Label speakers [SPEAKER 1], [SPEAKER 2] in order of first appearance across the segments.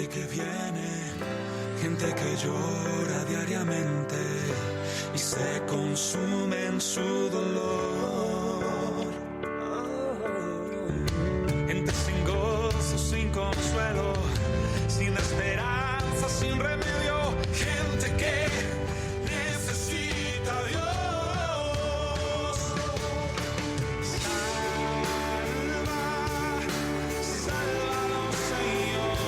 [SPEAKER 1] y que viene, gente que llora diariamente y se consume en su dolor. Gente sin gozo, sin consuelo, sin esperanza, sin remedio, gente que necesita a Dios. Sálvanos, Señor,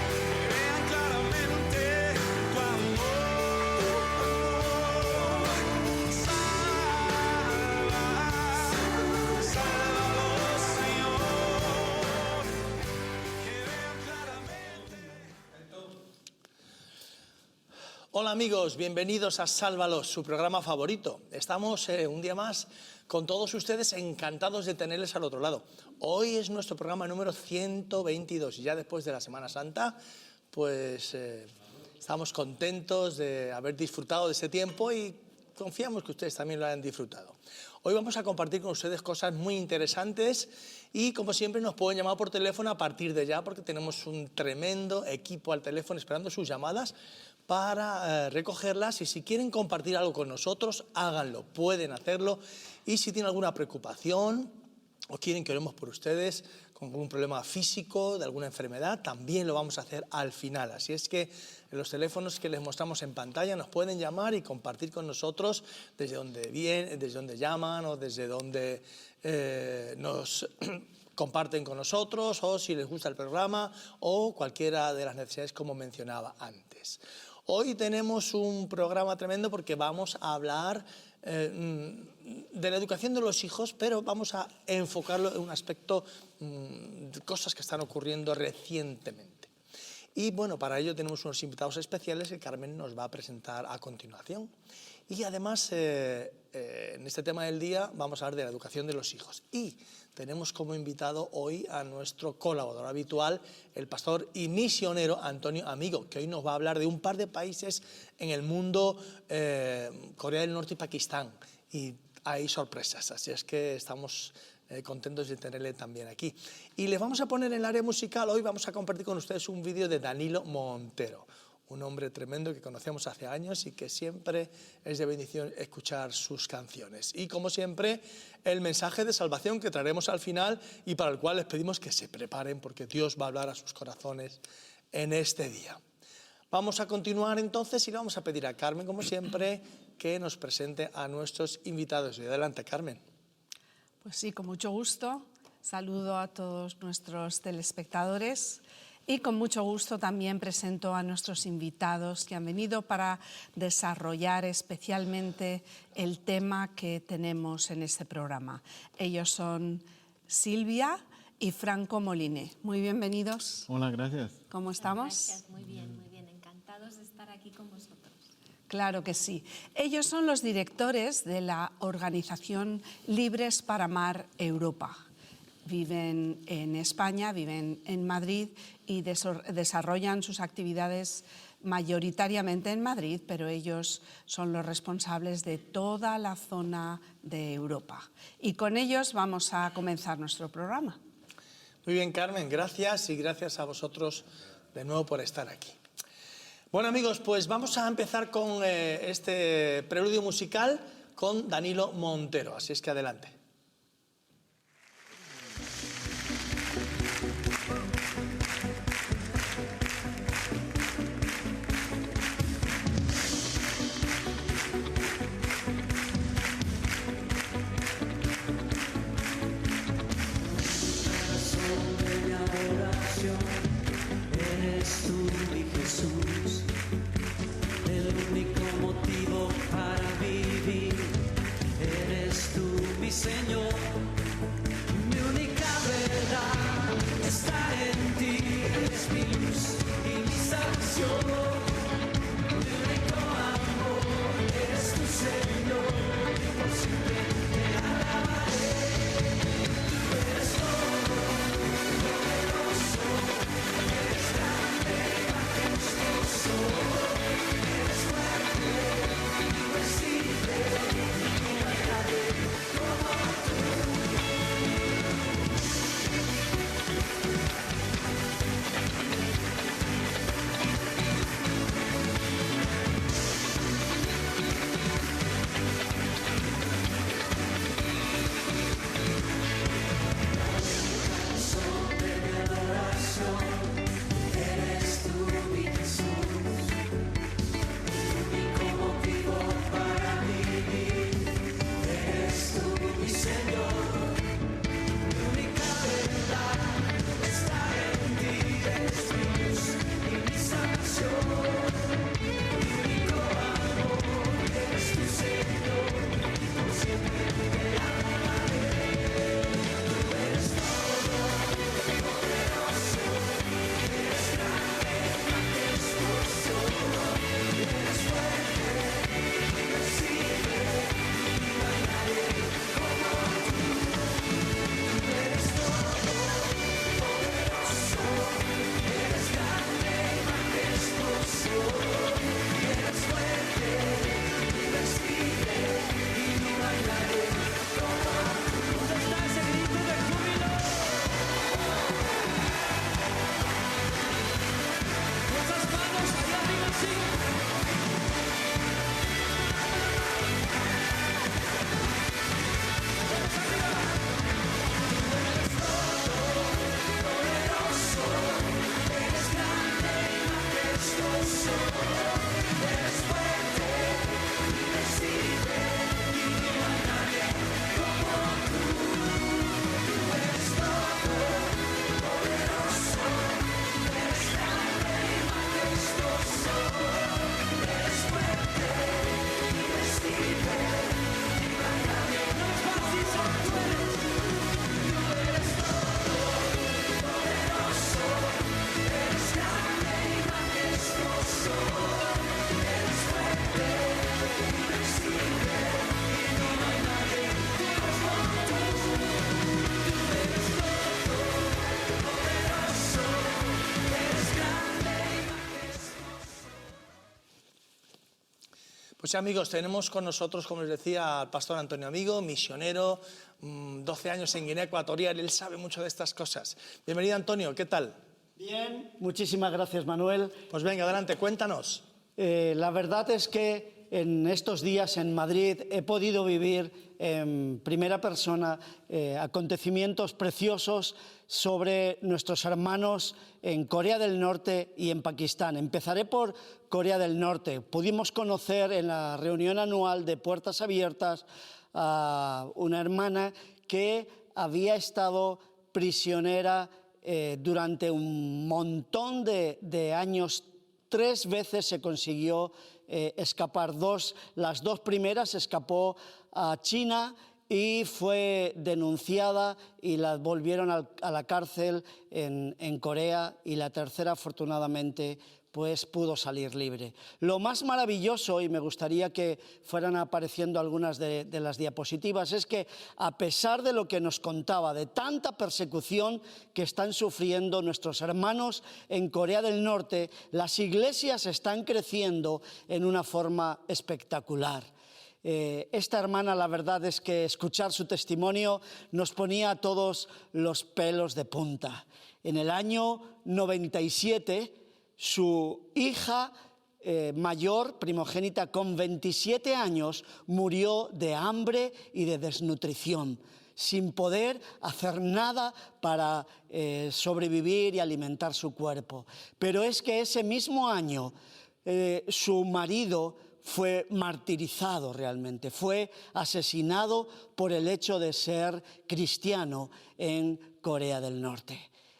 [SPEAKER 1] que vean claramente tu amor. Sálvanos, Señor, que vean claramente.
[SPEAKER 2] Hola amigos, bienvenidos a Sálvalos, su programa favorito. Estamos un día más con todos ustedes, encantados de tenerles al otro lado. Hoy es nuestro programa número 122 y ya después de la Semana Santa, pues estamos contentos de haber disfrutado de ese tiempo y confiamos que ustedes también lo hayan disfrutado. Hoy vamos a compartir con ustedes cosas muy interesantes y, como siempre, nos pueden llamar por teléfono a partir de ya, porque tenemos un tremendo equipo al teléfono esperando sus llamadas para recogerlas, y si quieren compartir algo con nosotros, háganlo, pueden hacerlo, y si tienen alguna preocupación o quieren que oremos por ustedes con algún problema físico, de alguna enfermedad, también lo vamos a hacer al final. Así es que en los teléfonos que les mostramos en pantalla nos pueden llamar y compartir con nosotros desde donde llaman o desde donde nos comparten con nosotros, o si les gusta el programa o cualquiera de las necesidades como mencionaba antes. Hoy tenemos un programa tremendo porque vamos a hablar de la educación de los hijos, pero vamos a enfocarlo en un aspecto de cosas que están ocurriendo recientemente. Y bueno, para ello tenemos unos invitados especiales que Carmen nos va a presentar a continuación. Y además, en este tema del día vamos a hablar de la educación de los hijos. Y tenemos como invitado hoy a nuestro colaborador habitual, el pastor y misionero Antonio Amigo, que hoy nos va a hablar de un par de países en el mundo, Corea del Norte y Pakistán. Y hay sorpresas, así es que estamos contentos de tenerle también aquí. Y les vamos a poner en el área musical, hoy vamos a compartir con ustedes un vídeo de Danilo Montero, un hombre tremendo que conocemos hace años y que siempre es de bendición escuchar sus canciones. Y como siempre, el mensaje de salvación que traeremos al final y para el cual les pedimos que se preparen porque Dios va a hablar a sus corazones en este día. Vamos a continuar entonces y le vamos a pedir a Carmen, como siempre, que nos presente a nuestros invitados. Y adelante, Carmen.
[SPEAKER 3] Pues sí, con mucho gusto. Saludo a todos nuestros telespectadores. Y con mucho gusto también presento a nuestros invitados que han venido para desarrollar especialmente el tema que tenemos en este programa. Ellos son Silvia y Franco Moline. Muy bienvenidos.
[SPEAKER 4] Hola, gracias.
[SPEAKER 3] ¿Cómo estamos?
[SPEAKER 5] Gracias, muy bien, muy bien. Encantados de estar aquí con vosotros.
[SPEAKER 3] Claro que sí. Ellos son los directores de la organización Libres para Amar Europa. Viven en España, viven en Madrid y desarrollan sus actividades mayoritariamente en Madrid, pero ellos son los responsables de toda la zona de Europa. Y con ellos vamos a comenzar nuestro programa.
[SPEAKER 2] Muy bien, Carmen, gracias y gracias a vosotros de nuevo por estar aquí. Bueno, amigos, pues vamos a empezar con este preludio musical con Danilo Montero, así es que adelante.
[SPEAKER 6] Eres tú, mi Jesús, el único motivo para vivir. Eres tú, mi Señor.
[SPEAKER 2] Pues amigos, tenemos con nosotros, como les decía, al pastor Antonio Amigo, misionero, 12 años en Guinea Ecuatorial, él sabe mucho de estas cosas. Bienvenido, Antonio, ¿qué tal?
[SPEAKER 4] Bien, muchísimas gracias, Manuel.
[SPEAKER 2] Pues venga, adelante, cuéntanos.
[SPEAKER 4] La verdad es que en estos días en Madrid he podido vivir en primera persona acontecimientos preciosos sobre nuestros hermanos en Corea del Norte y en Pakistán. Empezaré por Corea del Norte. Pudimos conocer en la reunión anual de Puertas Abiertas a una hermana que había estado prisionera durante un montón de años. 3 veces se consiguió escapar. Las dos primeras escapó a China y fue denunciada y la volvieron a la cárcel en Corea, y la tercera, afortunadamente, pues pudo salir libre. Lo más maravilloso, y me gustaría que fueran apareciendo algunas de las diapositivas, es que a pesar de lo que nos contaba, de tanta persecución que están sufriendo nuestros hermanos en Corea del Norte, las iglesias están creciendo en una forma espectacular. Esta hermana, la verdad es que escuchar su testimonio nos ponía a todos los pelos de punta. En el año 97, su hija mayor, primogénita, con 27 años, murió de hambre y de desnutrición, sin poder hacer nada para sobrevivir y alimentar su cuerpo. Pero es que ese mismo año su marido fue martirizado realmente, fue asesinado por el hecho de ser cristiano en Corea del Norte.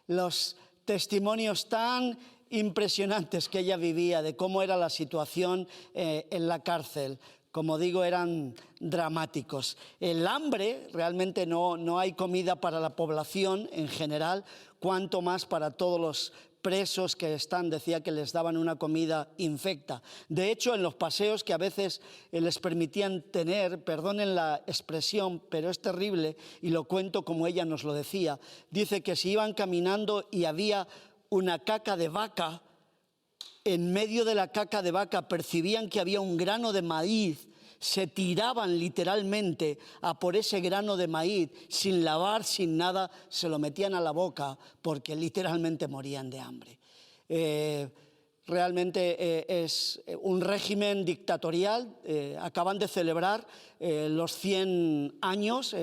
[SPEAKER 4] Los testimonios tan impresionantes que ella vivía de cómo era la situación en la cárcel, como digo, eran dramáticos. El hambre, realmente no hay comida para la población en general, cuanto más para todos los presos que están. Decía que les daban una comida infecta. De hecho, en los paseos que a veces les permitían tener, perdonen la expresión, pero es terrible, y lo cuento como ella nos lo decía, dice que si iban caminando y había una caca de vaca, en medio de la caca de vaca percibían que había un grano de maíz, se tiraban literalmente a por ese grano de maíz, sin lavar, sin nada, se lo metían a la boca porque literalmente morían de hambre. Realmente es un régimen dictatorial. Acaban de celebrar los 100 años.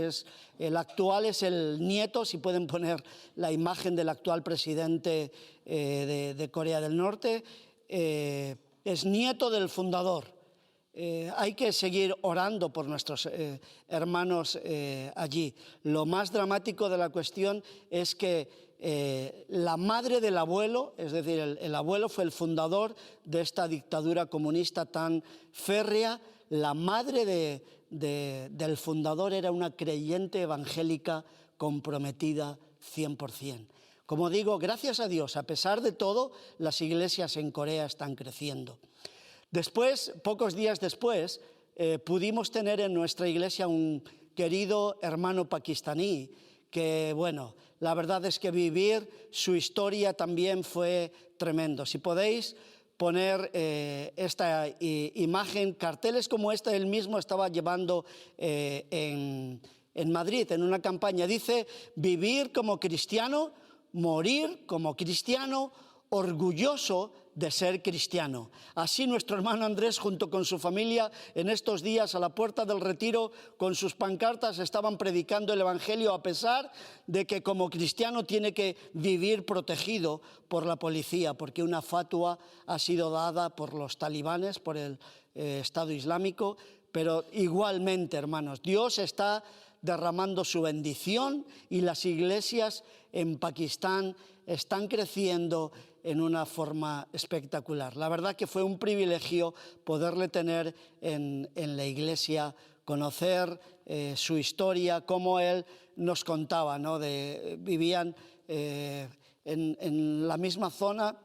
[SPEAKER 4] El actual es el nieto, si pueden poner la imagen del actual presidente de Corea del Norte. Es nieto del fundador. Hay que seguir orando por nuestros hermanos allí. Lo más dramático de la cuestión es que la madre del abuelo, es decir, el abuelo fue el fundador de esta dictadura comunista tan férrea. La madre del fundador era una creyente evangélica comprometida 100%. Como digo, gracias a Dios, a pesar de todo, las iglesias en Corea están creciendo. Después, pocos días después, pudimos tener en nuestra iglesia un querido hermano pakistaní que, bueno, la verdad es que vivir su historia también fue tremendo. Si podéis poner esta imagen, carteles como esta, él mismo estaba llevando en Madrid, en una campaña. Dice: vivir como cristiano, morir como cristiano, orgulloso de ser cristiano. Así nuestro hermano Andrés, junto con su familia, en estos días a la puerta del retiro, con sus pancartas, estaban predicando el evangelio, a pesar de que como cristiano tiene que vivir protegido por la policía, porque una fatua ha sido dada por los talibanes, por el Estado Islámico. Pero igualmente, hermanos, Dios está derramando su bendición y las iglesias en Pakistán están creciendo en una forma espectacular. La verdad que fue un privilegio poderle tener en la iglesia, conocer su historia, cómo él nos contaba, ¿no? Vivían en la misma zona,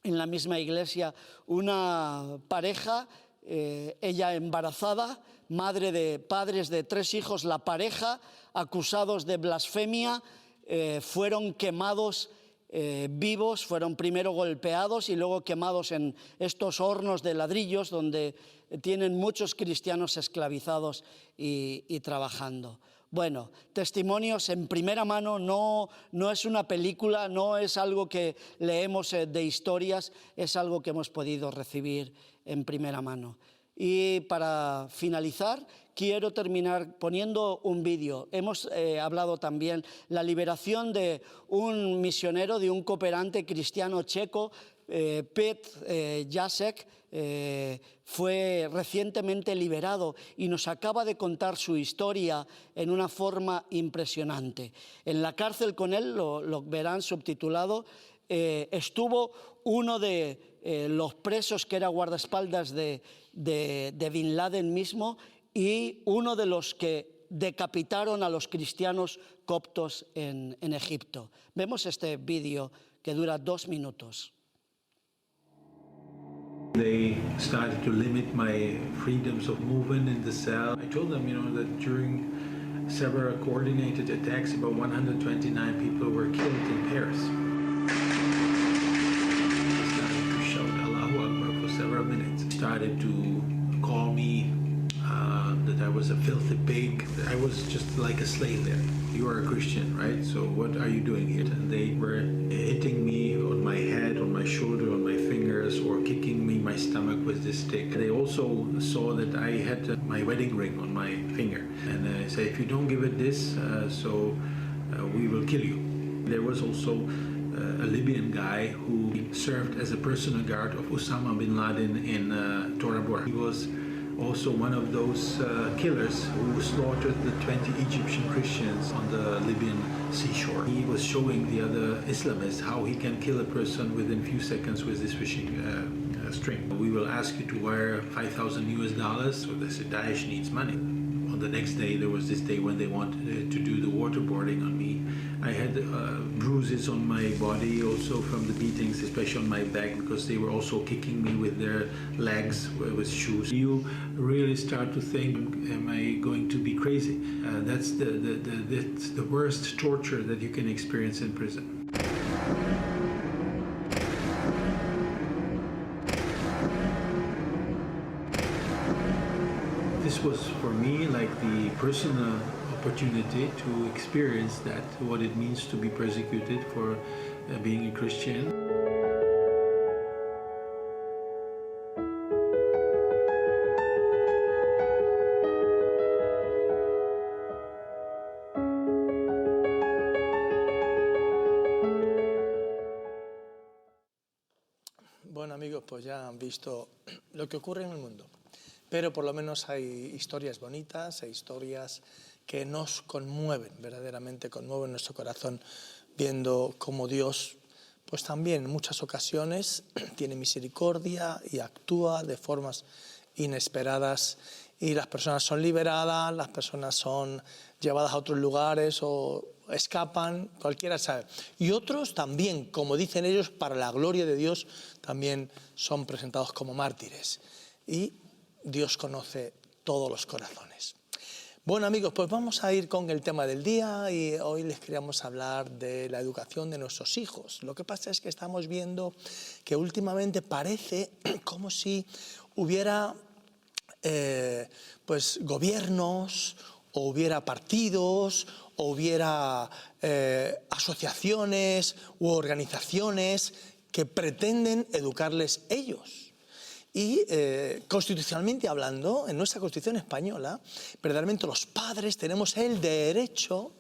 [SPEAKER 4] en la misma iglesia, una pareja, ella embarazada, madre de padres de 3 hijos, la pareja, acusados de blasfemia, fueron quemados vivos, fueron primero golpeados y luego quemados en estos hornos de ladrillos donde tienen muchos cristianos esclavizados y trabajando. Bueno, testimonios en primera mano, no es una película, no es algo que leemos de historias, es algo que hemos podido recibir en primera mano. Y para finalizar, quiero terminar poniendo un vídeo. Hemos hablado también de la liberación de un misionero, de un cooperante cristiano checo, Petr Jacek, fue recientemente liberado y nos acaba de contar su historia en una forma impresionante. En la cárcel con él, lo verán subtitulado, estuvo uno de los presos que era guardaespaldas de Bin Laden mismo y uno de los que decapitaron a los cristianos coptos en Egipto. Vemos este vídeo que dura 2 minutos.
[SPEAKER 7] They started to limit my freedoms of movement in the cell. I told them, that during several coordinated attacks, about 129 people were killed in Paris. I started to shout Allahu Akbar for several minutes. Started to call me that I was a filthy pig. I was just like a slave there. You are a Christian, right? So what are you doing here? And they were hitting me on my head, on my shoulder, on my fingers, or kicking me in my stomach with this stick. They also saw that I had my wedding ring on my finger. And I said, if you don't give it this, we will kill you. There was also a Libyan guy who served as a personal guard of Osama bin Laden in Tora Bora. He was also one of those killers who slaughtered the 20 Egyptian Christians on the Libyan seashore. He was showing the other Islamists how he can kill a person within few seconds with this fishing string. We will ask you to wire $5,000 US, so they said Daesh needs money. On the next day, there was this day when they wanted to do the waterboarding on me. I had bruises on my body also from the beatings, especially on my back, because they were also kicking me with their legs with shoes. You really start to think, am I going to be crazy? That's the worst torture that you can experience in prison. This was for me like the personal opportunity to experience that, what it means to be persecuted for being a Christian.
[SPEAKER 2] Bueno, amigos, pues ya han visto lo que ocurre en el mundo. Pero por lo menos hay historias bonitas, hay historias que nos conmueven, verdaderamente conmueven nuestro corazón, viendo cómo Dios, pues también en muchas ocasiones tiene misericordia y actúa de formas inesperadas y las personas son liberadas, las personas son llevadas a otros lugares o escapan, cualquiera sabe. Y otros también, como dicen ellos, para la gloria de Dios, también son presentados como mártires. Y Dios conoce todos los corazones. Bueno, amigos, pues vamos a ir con el tema del día y hoy les queríamos hablar de la educación de nuestros hijos. Lo que pasa es que estamos viendo que últimamente parece como si hubiera pues gobiernos o hubiera partidos o hubiera asociaciones u organizaciones que pretenden educarles ellos. Y constitucionalmente hablando, en nuestra Constitución española, verdaderamente los padres tenemos el derecho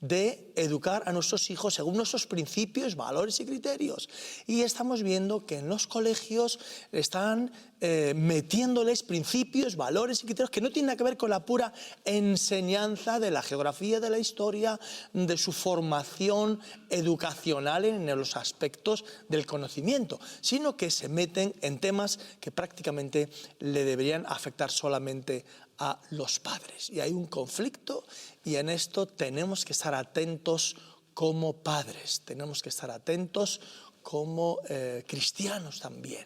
[SPEAKER 2] de educar a nuestros hijos según nuestros principios, valores y criterios. Y estamos viendo que en los colegios están metiéndoles principios, valores y criterios que no tienen nada que ver con la pura enseñanza de la geografía, de la historia, de su formación educacional en los aspectos del conocimiento, sino que se meten en temas que prácticamente le deberían afectar solamente a los padres. Y hay un conflicto y en esto tenemos que estar atentos como padres, tenemos que estar atentos como cristianos también.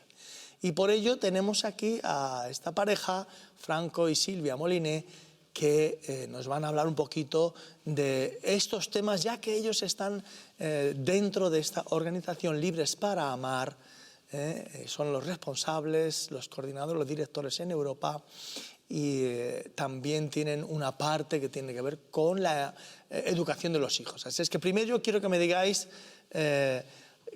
[SPEAKER 2] Y por ello tenemos aquí a esta pareja, Franco y Silvia Moliné, que nos van a hablar un poquito de estos temas, ya que ellos están dentro de esta organización Libres para Amar. Son los responsables, los coordinadores, los directores en Europa, y también tienen una parte que tiene que ver con la educación de los hijos. Así es que primero yo quiero que me digáis qué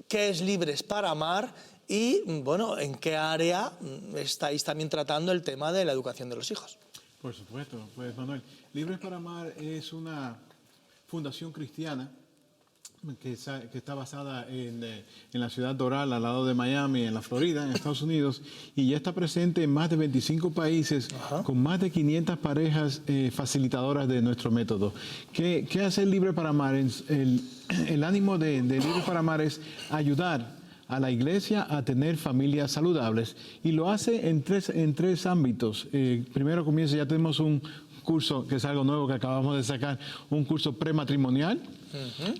[SPEAKER 2] es Libres para Amar y, bueno, en qué área estáis también tratando el tema de la educación de los hijos.
[SPEAKER 7] Por supuesto, pues Manuel, Libres para Amar es una fundación cristiana que está basada en la ciudad Doral, al lado de Miami, en la Florida, en Estados Unidos, y ya está presente en más de 25 países, con más de 500 parejas facilitadoras de nuestro método. ¿Qué hace Libre para Amar? El ánimo de Libre para Amar es ayudar a la iglesia a tener familias saludables, y lo hace en tres ámbitos. Primero comienza, ya tenemos un curso que es algo nuevo que acabamos de sacar, un curso prematrimonial.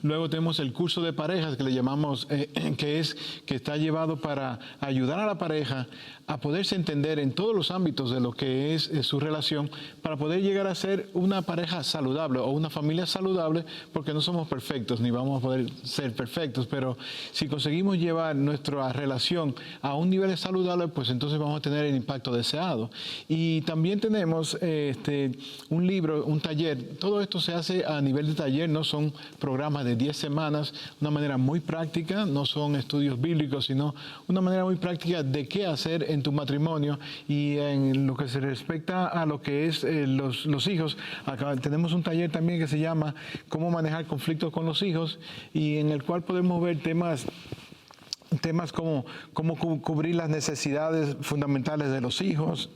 [SPEAKER 7] Luego tenemos el curso de parejas que le llamamos, que está llevado para ayudar a la pareja a poderse entender en todos los ámbitos de lo que es su relación, para poder llegar a ser una pareja saludable o una familia saludable, porque no somos perfectos ni vamos a poder ser perfectos, pero si conseguimos llevar nuestra relación a un nivel saludable, pues entonces vamos a tener el impacto deseado. Y también tenemos un libro, un taller. Todo esto se hace a nivel de taller, no son programas de 10 semanas, una manera muy práctica, no son estudios bíblicos, sino una manera muy práctica de qué hacer en tu matrimonio. Y en lo que se respecta a lo que es los hijos, acá tenemos un taller también que se llama Cómo manejar conflictos con los hijos, y en el cual podemos ver temas como cómo cubrir las necesidades fundamentales de los hijos,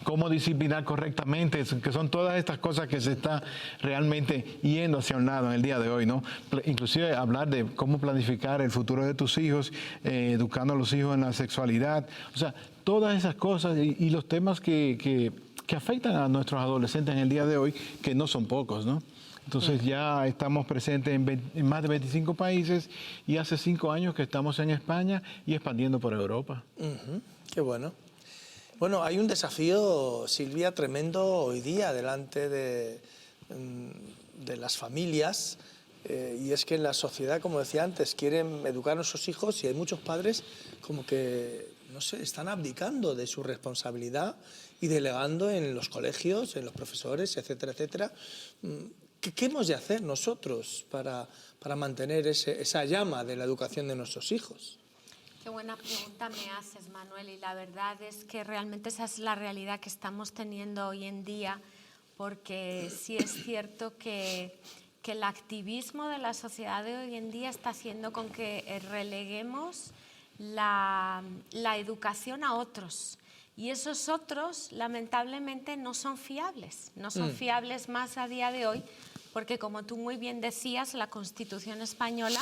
[SPEAKER 7] cómo disciplinar correctamente, que son todas estas cosas que se está realmente yendo hacia un lado en el día de hoy, ¿no? Inclusive hablar de cómo planificar el futuro de tus hijos, educando a los hijos en la sexualidad, o sea, todas esas cosas y los temas que afectan a nuestros adolescentes en el día de hoy, que no son pocos, ¿no? Entonces ya estamos presentes en más de 25 países, y hace 5 años que estamos en España y expandiendo por Europa.
[SPEAKER 2] Qué bueno. Bueno, hay un desafío, Silvia, tremendo hoy día delante de las familias, y es que en la sociedad, como decía antes, quieren educar a sus hijos, y hay muchos padres como que, no sé, están abdicando de su responsabilidad y delegando en los colegios, en los profesores, etcétera, etcétera. ¿Qué hemos de hacer nosotros para mantener esa llama de la educación de nuestros hijos?
[SPEAKER 5] Qué buena pregunta me haces, Manuel, y la verdad es que realmente esa es la realidad que estamos teniendo hoy en día, porque sí es cierto que el activismo de la sociedad de hoy en día está haciendo con que releguemos la educación a otros. Y esos otros, lamentablemente, no son fiables. No son fiables más a día de hoy, porque como tú muy bien decías, la Constitución española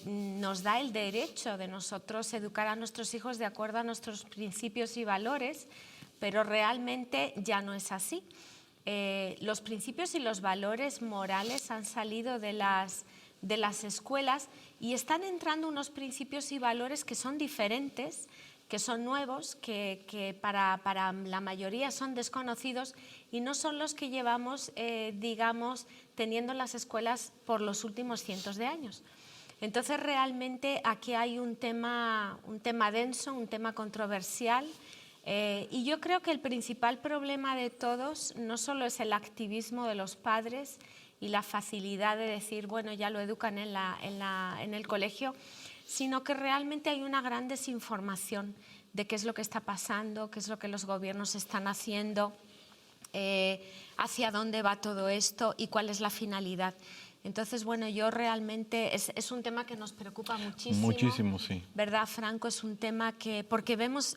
[SPEAKER 5] nos da el derecho de nosotros educar a nuestros hijos de acuerdo a nuestros principios y valores, pero realmente ya no es así. Los principios y los valores morales han salido de las escuelas, y están entrando unos principios y valores que son diferentes, que son nuevos, que para la mayoría son desconocidos, y no son los que llevamos, digamos, teniendo en las escuelas por los últimos cientos de años. Entonces, realmente aquí hay un tema denso, un tema controversial, y yo creo que el principal problema de todos no solo es el activismo de los padres y la facilidad de decir, bueno, ya lo educan en el colegio, sino que realmente hay una gran desinformación de qué es lo que está pasando, qué es lo que los gobiernos están haciendo, hacia dónde va todo esto y cuál es la finalidad. Entonces, bueno, yo realmente es un tema que nos preocupa muchísimo.
[SPEAKER 7] Muchísimo, sí.
[SPEAKER 5] ¿Verdad, Franco? Es un tema que, porque vemos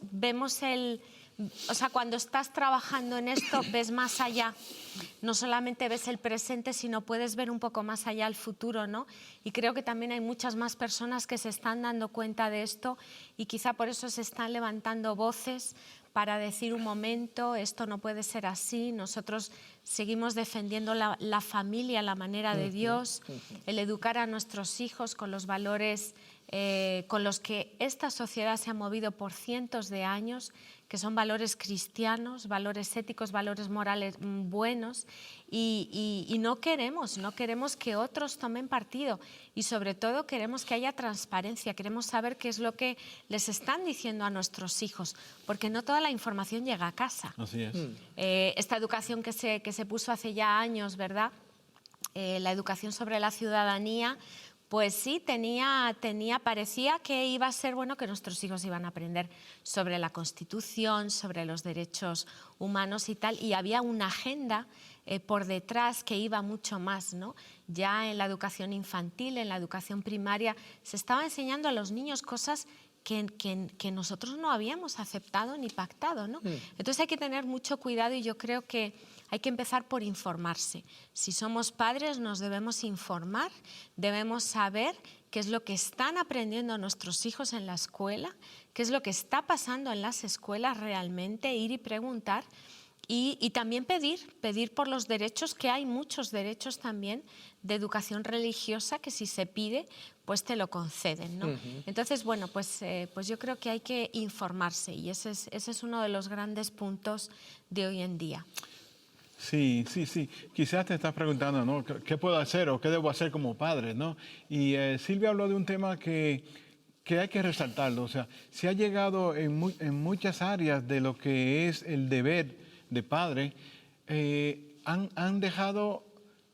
[SPEAKER 5] o sea, cuando estás trabajando en esto, ves más allá. No solamente ves el presente, sino puedes ver un poco más allá el futuro, ¿no? Y creo que también hay muchas más personas que se están dando cuenta de esto, y quizá por eso se están levantando voces para decir, un momento, esto no puede ser así. Nosotros seguimos defendiendo la familia, la manera de Dios, el educar a nuestros hijos con los valores con los que esta sociedad se ha movido por cientos de años, que son valores cristianos, valores éticos, valores morales buenos, y no queremos que otros tomen partido, y sobre todo queremos que haya transparencia, queremos saber qué es lo que les están diciendo a nuestros hijos, porque no toda la información llega a casa.
[SPEAKER 7] Así es.
[SPEAKER 5] Esta educación que se puso hace ya años, ¿verdad? La educación sobre la ciudadanía, pues sí, parecía que iba a ser bueno, que nuestros hijos iban a aprender sobre la Constitución, sobre los derechos humanos y tal, y había una agenda por detrás que iba mucho más, ¿no? Ya en la educación infantil, en la educación primaria, se estaba enseñando a los niños cosas que nosotros no habíamos aceptado ni pactado, ¿no? Entonces hay que tener mucho cuidado, y yo creo que hay que empezar por informarse. Si somos padres, nos debemos informar, debemos saber qué es lo que están aprendiendo nuestros hijos en la escuela, qué es lo que está pasando en las escuelas realmente, ir y preguntar. Y también pedir por los derechos, que hay muchos derechos también de educación religiosa que si se pide, pues te lo conceden, ¿no? Entonces, bueno, pues yo creo que hay que informarse, y ese es uno de los grandes puntos de hoy en día.
[SPEAKER 7] Sí. Quizás te estás preguntando, ¿no? ¿Qué puedo hacer o qué debo hacer como padre, ¿no? Y Silvia habló de un tema que hay que resaltarlo. O sea, se ha llegado en muchas áreas de lo que es el deber de padre, han dejado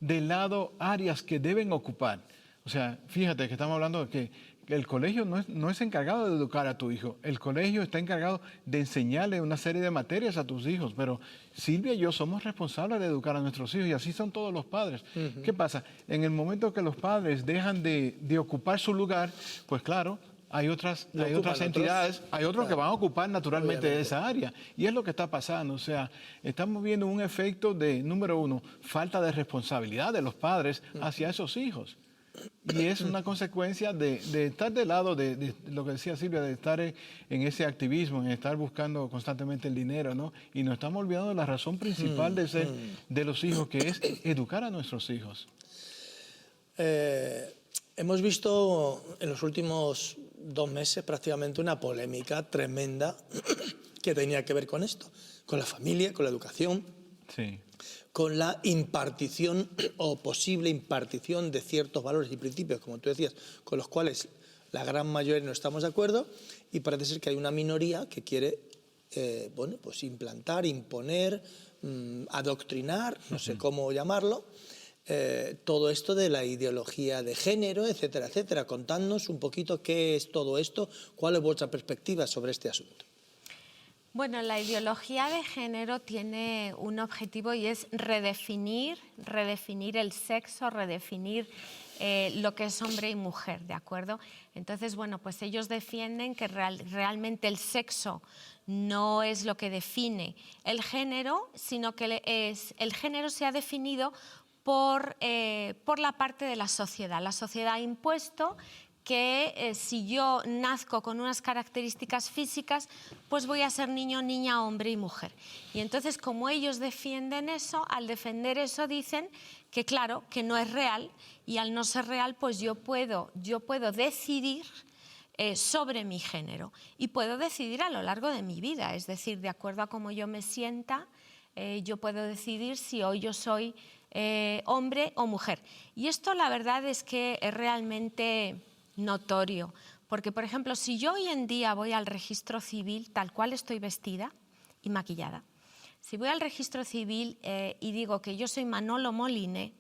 [SPEAKER 7] de lado áreas que deben ocupar. O sea, fíjate que estamos hablando de que el colegio no es encargado de educar a tu hijo. El colegio está encargado de enseñarle una serie de materias a tus hijos. Pero Silvia y yo somos responsables de educar a nuestros hijos, y así son todos los padres. ¿Qué pasa? En el momento que los padres dejan de ocupar su lugar, pues claro, hay otras entidades, hay otros que van a ocupar naturalmente esa área. Y es lo que está pasando. O sea, estamos viendo un efecto de, número uno, falta de responsabilidad de los padres hacia esos hijos. Y es una consecuencia de estar del lado de lo que decía Silvia, de estar en ese activismo, en estar buscando constantemente el dinero, ¿no? Y nos estamos olvidando de la razón principal de ser de los hijos, que es educar a nuestros hijos.
[SPEAKER 2] Hemos visto en los últimos 2 meses prácticamente una polémica tremenda que tenía que ver con esto, con la familia, con la educación,
[SPEAKER 7] Sí.
[SPEAKER 2] con la impartición o posible impartición de ciertos valores y principios, como tú decías, con los cuales la gran mayoría no estamos de acuerdo, y parece ser que hay una minoría que quiere pues implantar, imponer, adoctrinar, no sé cómo llamarlo, todo esto de la ideología de género, etcétera, etcétera. Contadnos un poquito qué es todo esto, cuál es vuestra perspectiva sobre este asunto.
[SPEAKER 5] Bueno, la ideología de género tiene un objetivo, y es redefinir el sexo, redefinir lo que es hombre y mujer, ¿de acuerdo? Entonces, bueno, pues ellos defienden que realmente el sexo no es lo que define el género, sino que el género se ha definido por la parte de la sociedad. La sociedad ha impuesto que si yo nazco con unas características físicas, pues voy a ser niño, niña, hombre y mujer. Y entonces, como ellos defienden eso, al defender eso dicen que claro, que no es real, y al no ser real, pues yo puedo decidir sobre mi género, y puedo decidir a lo largo de mi vida, es decir, de acuerdo a cómo yo me sienta, yo puedo decidir si hoy yo soy hombre o mujer. Y esto la verdad es que es realmente notorio, porque por ejemplo, si yo hoy en día voy al registro civil tal cual estoy vestida y maquillada, si voy al registro civil y digo que yo soy Manolo Moliné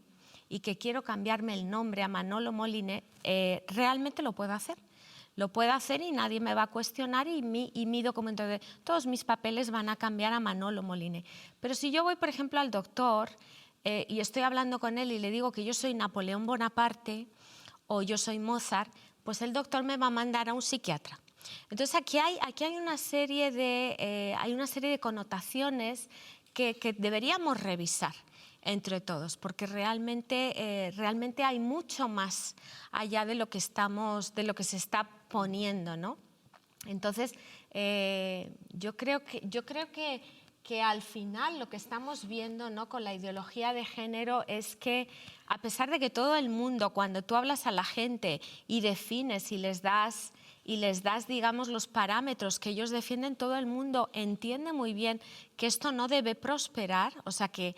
[SPEAKER 5] y que quiero cambiarme el nombre a Manolo Moliné, realmente lo puedo hacer. Lo puedo hacer y nadie me va a cuestionar, y mi documento, todos mis papeles van a cambiar a Manolo Moliné. Pero si yo voy, por ejemplo, al doctor y estoy hablando con él y le digo que yo soy Napoleón Bonaparte o yo soy Mozart, pues el doctor me va a mandar a un psiquiatra. Entonces aquí hay una serie de connotaciones que deberíamos revisar entre todos, porque realmente hay mucho más allá de lo que se está poniendo, ¿no? Entonces yo creo que que al final lo que estamos viendo, ¿no?, con la ideología de género es que a pesar de que todo el mundo, cuando tú hablas a la gente y defines y les das, digamos, los parámetros que ellos defienden, todo el mundo entiende muy bien que esto no debe prosperar, o sea que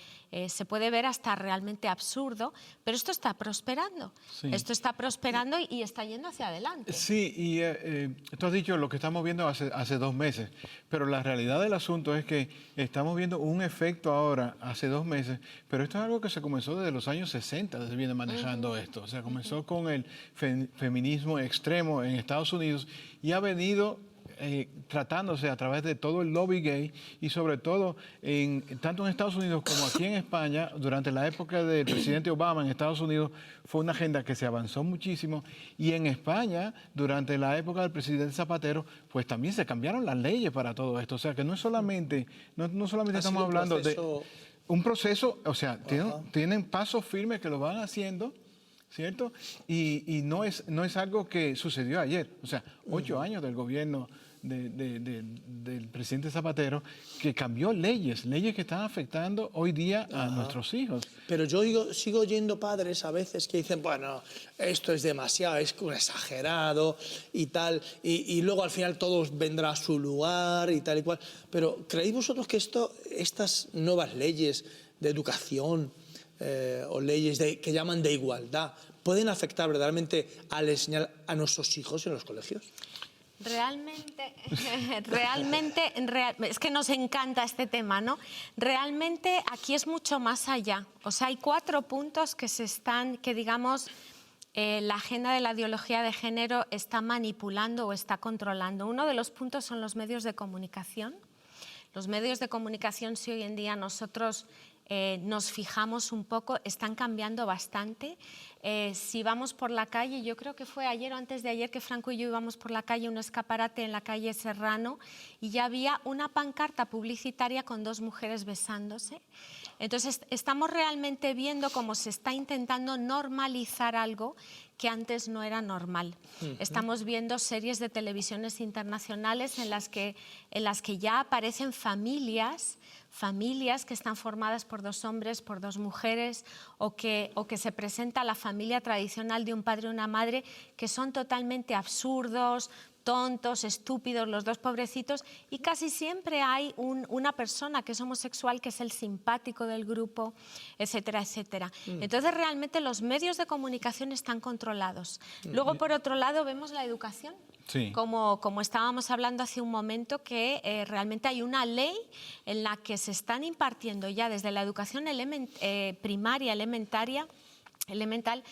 [SPEAKER 5] se puede ver hasta realmente absurdo, pero esto está prosperando.
[SPEAKER 8] Sí.
[SPEAKER 5] Esto está prosperando y está yendo hacia adelante.
[SPEAKER 8] Sí, y tú has dicho lo que estamos viendo hace 2 meses, pero la realidad del asunto es que estamos viendo un efecto ahora, hace 2 meses, pero esto es algo que se comenzó desde los años 60, se viene manejando esto. O sea, comenzó con el feminismo extremo en Estados Unidos y ha venido tratándose a través de todo el lobby gay y sobre todo tanto en Estados Unidos como aquí en España, durante la época del presidente Obama en Estados Unidos fue una agenda que se avanzó muchísimo y en España durante la época del presidente Zapatero pues también se cambiaron las leyes para todo esto, o sea que no es solamente, no solamente estamos hablando de un proceso, o sea, tienen pasos firmes que lo van haciendo, ¿cierto? Y no es algo que sucedió ayer. O sea, 8 años del gobierno del presidente Zapatero que cambió leyes que están afectando hoy día a nuestros hijos.
[SPEAKER 2] Pero yo sigo oyendo padres a veces que dicen, bueno, esto es demasiado, es un exagerado y tal, y luego al final todo vendrá a su lugar y tal y cual. Pero ¿creéis vosotros que estas nuevas leyes de educación o leyes que llaman de igualdad pueden afectar verdaderamente a nuestros hijos en los colegios?
[SPEAKER 5] Realmente, es que nos encanta este tema, ¿no? Realmente aquí es mucho más allá. O sea, hay 4 puntos que digamos, la agenda de la ideología de género está manipulando o está controlando. Uno de los puntos son los medios de comunicación. Los medios de comunicación, si hoy en día nosotros nos fijamos un poco, están cambiando bastante. Si vamos por la calle, yo creo que fue ayer o antes de ayer que Franco y yo íbamos por la calle, un escaparate en la calle Serrano, y ya había una pancarta publicitaria con 2 mujeres besándose. Entonces, estamos realmente viendo cómo se está intentando normalizar algo que antes no era normal. Estamos viendo series de televisiones internacionales en las que ya aparecen familias que están formadas por 2 hombres, por 2 mujeres, o que se presenta la familia tradicional de un padre y una madre, que son totalmente absurdos, tontos, estúpidos, los 2 pobrecitos, y casi siempre hay una persona que es homosexual, que es el simpático del grupo, etcétera, etcétera. Entonces, realmente los medios de comunicación están controlados. Luego, por otro lado, vemos la educación.
[SPEAKER 8] Sí.
[SPEAKER 5] Como estábamos hablando hace un momento, que realmente hay una ley en la que se están impartiendo ya desde la educación primaria, elemental,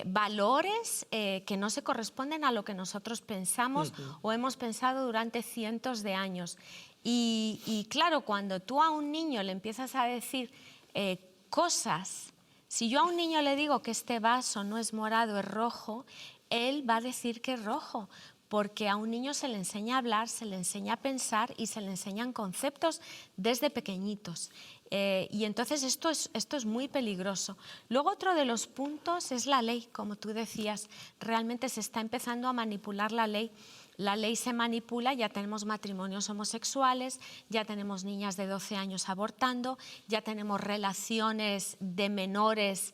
[SPEAKER 5] valores que no se corresponden a lo que nosotros pensamos o hemos pensado durante cientos de años. Y claro, cuando tú a un niño le empiezas a decir cosas, si yo a un niño le digo que este vaso no es morado, es rojo, él va a decir que es rojo, porque a un niño se le enseña a hablar, se le enseña a pensar y se le enseñan conceptos desde pequeñitos. Y entonces esto es muy peligroso. Luego, otro de los puntos es la ley, como tú decías. Realmente se está empezando a manipular la ley. La ley se manipula, ya tenemos matrimonios homosexuales, ya tenemos niñas de 12 años abortando, ya tenemos relaciones de menores.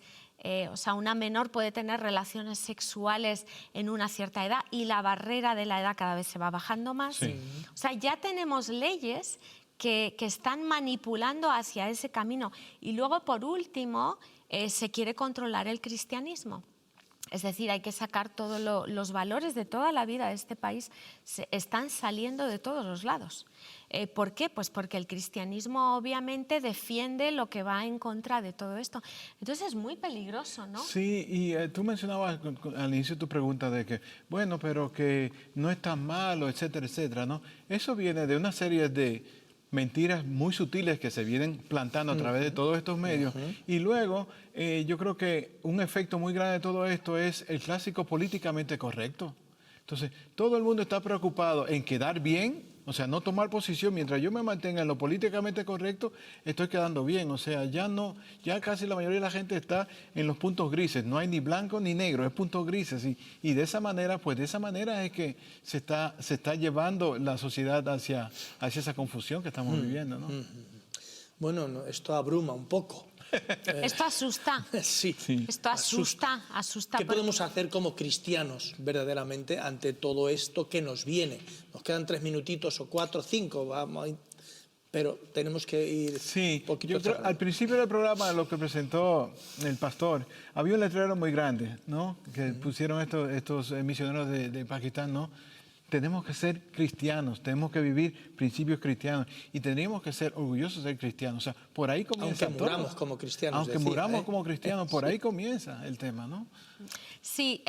[SPEAKER 5] O sea, una menor puede tener relaciones sexuales en una cierta edad y la barrera de la edad cada vez se va bajando más.
[SPEAKER 8] Sí.
[SPEAKER 5] O sea, ya tenemos leyes que están manipulando hacia ese camino. Y luego, por último, se quiere controlar el cristianismo. Es decir, hay que sacar todos los valores de toda la vida de este país, están saliendo de todos los lados. ¿Por qué? Pues porque el cristianismo obviamente defiende lo que va en contra de todo esto. Entonces es muy peligroso, ¿no?
[SPEAKER 8] Sí, y tú mencionabas al inicio de tu pregunta de que, bueno, pero que no es tan malo, etcétera, etcétera, ¿no? Eso viene de una serie de mentiras muy sutiles que se vienen plantando a través de todos estos medios. Y luego, yo creo que un efecto muy grande de todo esto es el clásico políticamente correcto. Entonces, todo el mundo está preocupado en quedar bien O sea, no tomar posición. Mientras yo me mantenga en lo políticamente correcto, estoy quedando bien. O sea, ya casi la mayoría de la gente está en los puntos grises. No hay ni blanco ni negro, es puntos grises. Y de esa manera, pues de esa manera es que se está llevando la sociedad hacia esa confusión que estamos viviendo, ¿no?
[SPEAKER 2] Bueno, no, esto abruma un poco.
[SPEAKER 5] Esto asusta.
[SPEAKER 2] Sí.
[SPEAKER 5] Esto asusta.
[SPEAKER 2] ¿Qué podemos hacer como cristianos verdaderamente ante todo esto que nos viene? Nos quedan 3 minutitos o 4, 5, pero tenemos que ir
[SPEAKER 8] Sí,
[SPEAKER 2] un poquito
[SPEAKER 8] yo creo,
[SPEAKER 2] cerrando.
[SPEAKER 8] al principio del programa, lo que presentó el pastor, había un letrero muy grande, ¿no? Que pusieron estos misioneros de Pakistán, ¿no? Tenemos que ser cristianos, tenemos que vivir principios cristianos y tenemos que ser orgullosos de ser cristianos. O sea, por ahí comienza
[SPEAKER 2] Aunque
[SPEAKER 8] todo.
[SPEAKER 2] muramos como cristianos,
[SPEAKER 8] Aunque
[SPEAKER 2] decía,
[SPEAKER 8] muramos
[SPEAKER 2] ¿eh?
[SPEAKER 8] como cristianos, por ahí comienza el tema, ¿no?
[SPEAKER 5] Sí,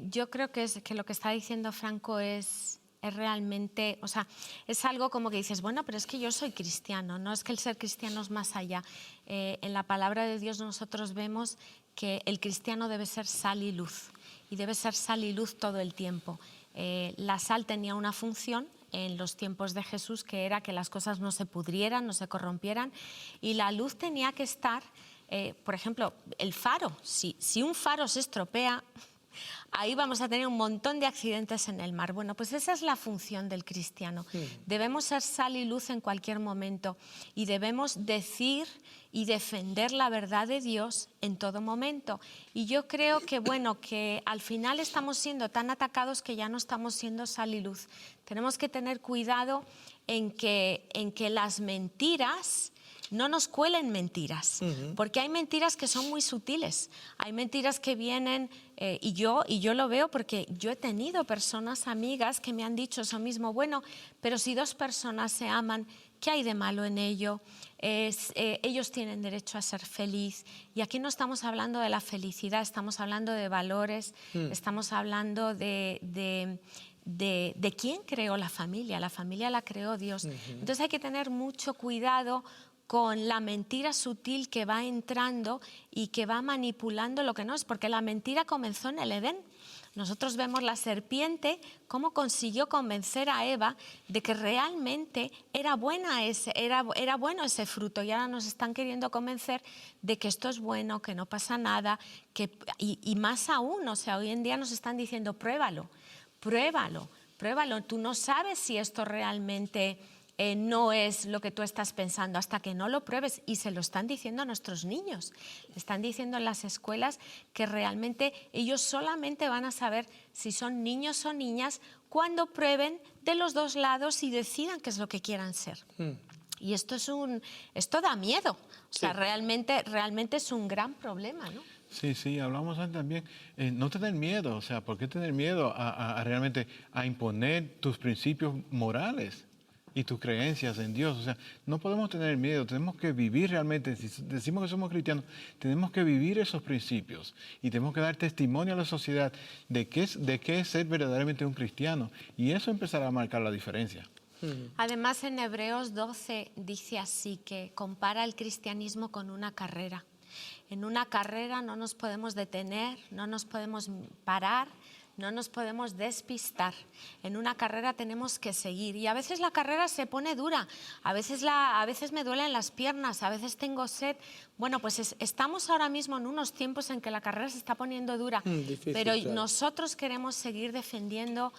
[SPEAKER 5] yo creo que lo que está diciendo Franco es realmente, o sea, es algo como que dices, bueno, pero es que yo soy cristiano, no es que el ser cristiano es más allá. En la palabra de Dios nosotros vemos que el cristiano debe ser sal y luz, y debe ser sal y luz todo el tiempo. La sal tenía una función en los tiempos de Jesús, que era que las cosas no se pudrieran, no se corrompieran, y la luz tenía que estar, por ejemplo, el faro. Si un faro se estropea, ahí vamos a tener un montón de accidentes en el mar. Bueno, pues esa es la función del cristiano. Debemos ser sal y luz en cualquier momento y debemos decir y defender la verdad de Dios en todo momento. Y yo creo que, bueno, que al final estamos siendo tan atacados que ya no estamos siendo sal y luz. Tenemos que tener cuidado en que las mentiras no nos cuelen mentiras, porque hay mentiras que son muy sutiles, hay mentiras que vienen, y yo lo veo porque yo he tenido personas, amigas, que me han dicho eso mismo, bueno, pero si 2 personas se aman, ¿qué hay de malo en ello? Ellos tienen derecho a ser feliz, y aquí no estamos hablando de la felicidad, estamos hablando de valores, estamos hablando de quién creó la familia la creó Dios. Entonces hay que tener mucho cuidado con la mentira sutil que va entrando y que va manipulando lo que no es, porque la mentira comenzó en el Edén. Nosotros vemos la serpiente cómo consiguió convencer a Eva de que realmente era bueno ese fruto, y ahora nos están queriendo convencer de que esto es bueno, que no pasa nada, y más aún, o sea, hoy en día nos están diciendo pruébalo, tú no sabes si esto realmente no es lo que tú estás pensando hasta que no lo pruebes, y se lo están diciendo a nuestros niños, le están diciendo en las escuelas que realmente ellos solamente van a saber si son niños o niñas cuando prueben de los 2 lados y decidan qué es lo que quieran ser. Y esto da miedo, o sea, realmente es un gran problema, ¿no?
[SPEAKER 8] Sí, hablamos antes también. No tener miedo, o sea, ¿por qué tener miedo a realmente a imponer tus principios morales y tus creencias en Dios? O sea, no podemos tener miedo, tenemos que vivir realmente. Si decimos que somos cristianos, tenemos que vivir esos principios y tenemos que dar testimonio a la sociedad de qué es ser verdaderamente un cristiano, y eso empezará a marcar la diferencia.
[SPEAKER 5] Además, en Hebreos 12 dice así, que compara el cristianismo con una carrera. En una carrera no nos podemos detener, no nos podemos parar, no nos podemos despistar. En una carrera tenemos que seguir, y a veces la carrera se pone dura, a veces me duelen las piernas, a veces tengo sed. Bueno, pues estamos ahora mismo en unos tiempos en que la carrera se está poniendo dura,
[SPEAKER 2] Difícil,
[SPEAKER 5] pero
[SPEAKER 2] claro.
[SPEAKER 5] Nosotros queremos seguir defendiendo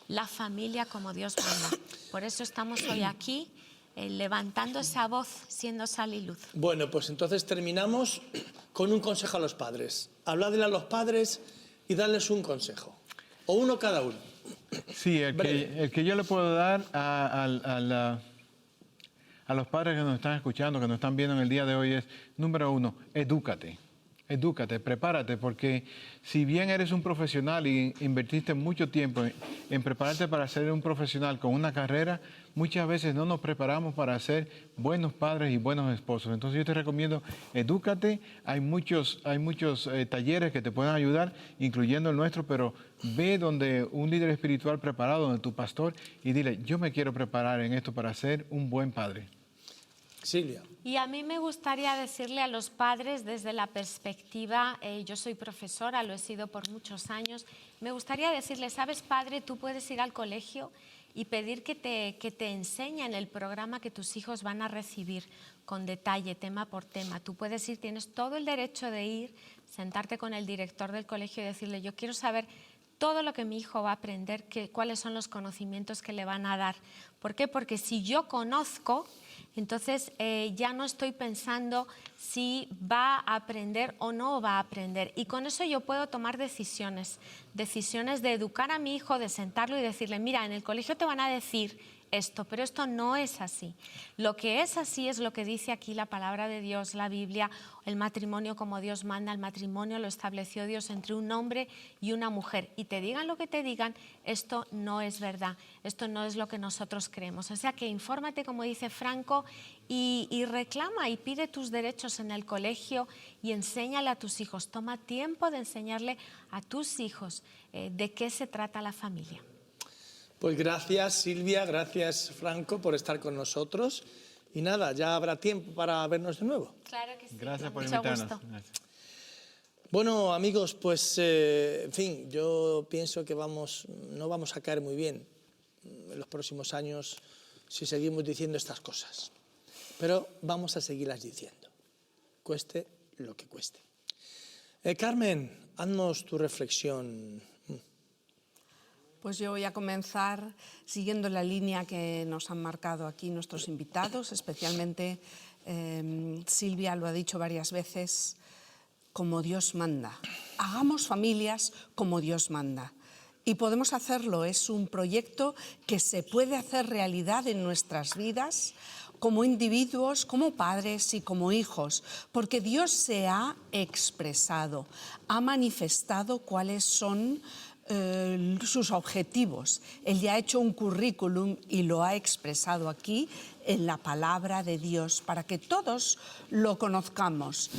[SPEAKER 5] la familia como Dios manda. Por eso estamos hoy aquí, levantando esa voz, siendo sal y luz.
[SPEAKER 2] Bueno, pues entonces terminamos con un consejo a los padres. Habladle a los padres y darles un consejo, o uno cada uno.
[SPEAKER 8] Sí, el que yo le puedo dar a los padres que nos están escuchando, que nos están viendo en el día de hoy es, número 1, edúcate. Edúcate, prepárate, porque si bien eres un profesional y invertiste mucho tiempo en prepararte para ser un profesional con una carrera, muchas veces no nos preparamos para ser buenos padres y buenos esposos. Entonces yo te recomiendo, edúcate. Hay muchos talleres que te pueden ayudar, incluyendo el nuestro, pero ve donde un líder espiritual preparado, donde tu pastor, y dile, yo me quiero preparar en esto para ser un buen padre.
[SPEAKER 2] Silvia.
[SPEAKER 5] Y a mí me gustaría decirle a los padres desde la perspectiva, yo soy profesora, lo he sido por muchos años, me gustaría decirle, sabes padre, tú puedes ir al colegio y pedir que te enseñen el programa que tus hijos van a recibir con detalle, tema por tema. Tú puedes ir, tienes todo el derecho de ir, sentarte con el director del colegio y decirle, yo quiero saber todo lo que mi hijo va a aprender, cuáles son los conocimientos que le van a dar. ¿Por qué? Porque si yo conozco, entonces ya no estoy pensando si va a aprender o no va a aprender. Y con eso yo puedo tomar decisiones de educar a mi hijo, de sentarlo y decirle, mira, en el colegio te van a decir esto, pero esto no es así. Lo que es así es lo que dice aquí la palabra de Dios, la Biblia, el matrimonio como Dios manda. El matrimonio lo estableció Dios entre un hombre y una mujer. Y te digan lo que te digan, esto no es verdad, esto no es lo que nosotros creemos. O sea que infórmate, como dice Franco, y reclama y pide tus derechos en el colegio y enséñale a tus hijos. Toma tiempo de enseñarle a tus hijos de qué se trata la familia.
[SPEAKER 2] Pues gracias Silvia, gracias Franco por estar con nosotros. Y nada, ya habrá tiempo para vernos de nuevo.
[SPEAKER 5] Claro que sí.
[SPEAKER 8] Gracias por
[SPEAKER 5] Mucho
[SPEAKER 8] invitarnos.
[SPEAKER 5] gusto.
[SPEAKER 8] Gracias.
[SPEAKER 2] Bueno, amigos, pues en fin, yo pienso que no vamos a caer muy bien en los próximos años si seguimos diciendo estas cosas. Pero vamos a seguirlas diciendo, cueste lo que cueste. Carmen, haznos tu reflexión.
[SPEAKER 3] Pues yo voy a comenzar siguiendo la línea que nos han marcado aquí nuestros invitados, especialmente Silvia lo ha dicho varias veces, como Dios manda. Hagamos familias como Dios manda. Y podemos hacerlo, es un proyecto que se puede hacer realidad en nuestras vidas como individuos, como padres y como hijos, porque Dios se ha expresado, ha manifestado cuáles son sus objetivos. Él ya ha hecho un currículum y lo ha expresado aquí en la palabra de Dios para que todos lo conozcamos.